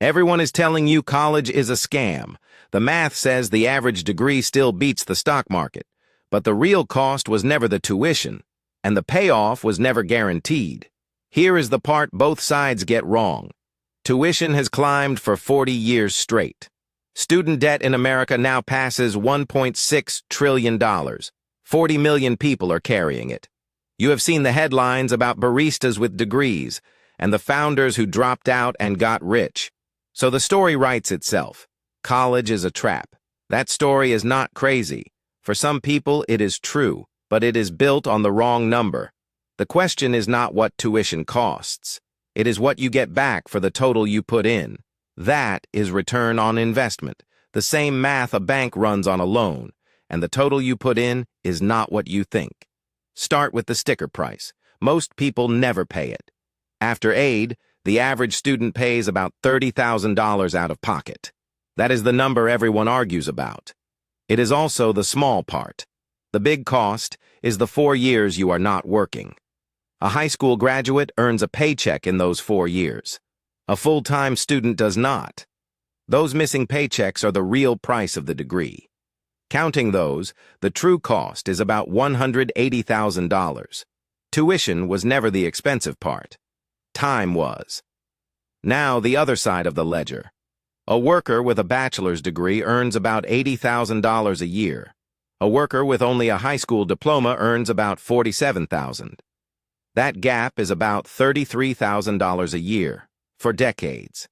Everyone is telling you college is a scam. The math says the average degree still beats the stock market. But the real cost was never the tuition, and the payoff was never guaranteed. Here is the part both sides get wrong. Tuition has climbed for 40 years straight. Student debt in America now passes $1.6 trillion. 40 million people are carrying it. You have seen the headlines about baristas with degrees and the founders who dropped out and got rich. So the story writes itself. College is a trap. That story is not crazy. For some people, it is true, but it is built on the wrong number. The question is not what tuition costs. It is what you get back for the total you put in. That is return on investment, the same math a bank runs on a loan, and the total you put in is not what you think. Start with the sticker price. Most people never pay it. After aid, the average student pays about $30,000 out of pocket. That is the number everyone argues about. It is also the small part. The big cost is the 4 years you are not working. A high school graduate earns a paycheck in those 4 years. A full-time student does not. Those missing paychecks are the real price of the degree. Counting those, the true cost is about $180,000. Tuition was never the expensive part. Time was. Now the other side of the ledger. A worker with a bachelor's degree earns about $80,000 a year. A worker with only a high school diploma earns about $47,000. That gap is about $33,000 a year, for decades.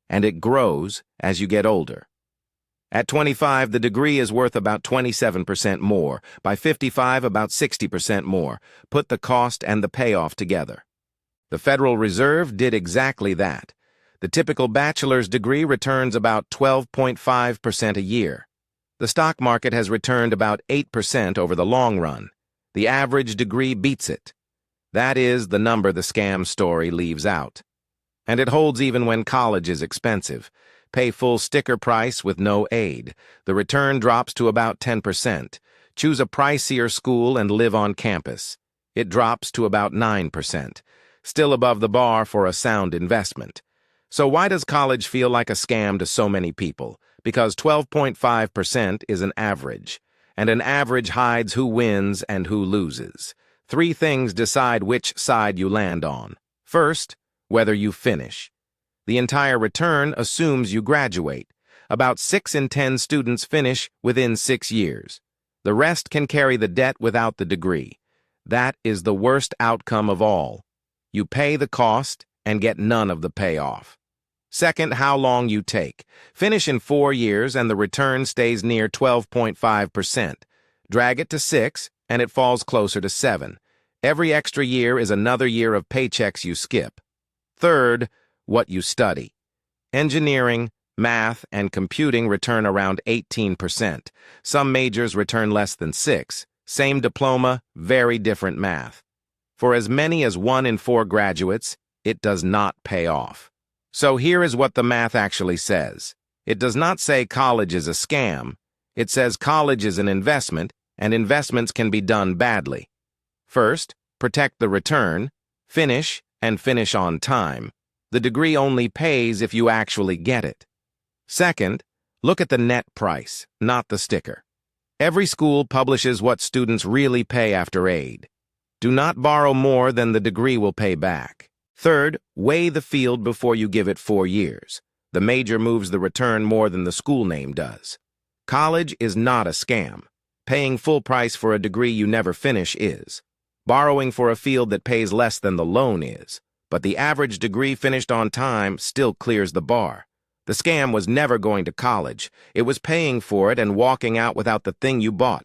And it grows as you get older. At 25, the degree is worth about 27% more. By 55, about 60% more. Put the cost and the payoff together. The Federal Reserve did exactly that. The typical bachelor's degree returns about 12.5% a year. The stock market has returned about 8% over the long run. The average degree beats it. That is the number the scam story leaves out. And it holds even when college is expensive. Pay full sticker price with no aid. The return drops to about 10%. Choose a pricier school and live on campus. It drops to about 9%. Still above the bar for a sound investment. So why does college feel like a scam to so many people? Because 12.5% is an average, and an average hides who wins and who loses. 3 things decide which side you land on. First, whether you finish. The entire return assumes you graduate. About 6 in 10 students finish within 6 years. The rest can carry the debt without the degree. That is the worst outcome of all. You pay the cost and get none of the payoff. Second, how long you take. Finish in 4 years and the return stays near 12.5%. Drag it to 6 and it falls closer to 7. Every extra year is another year of paychecks you skip. Third, what you study. Engineering, math, and computing return around 18%. Some majors return less than 6. Same diploma, very different math. For as many as 1 in 4 graduates, it does not pay off. So here is what the math actually says. It does not say college is a scam. It says college is an investment, and investments can be done badly. First, protect the return, finish, and finish on time. The degree only pays if you actually get it. Second, look at the net price, not the sticker. Every school publishes what students really pay after aid. Do not borrow more than the degree will pay back. Third, weigh the field before you give it 4 years. The major moves the return more than the school name does. College is not a scam. Paying full price for a degree you never finish is. Borrowing for a field that pays less than the loan is. But the average degree finished on time still clears the bar. The scam was never going to college. It was paying for it and walking out without the thing you bought.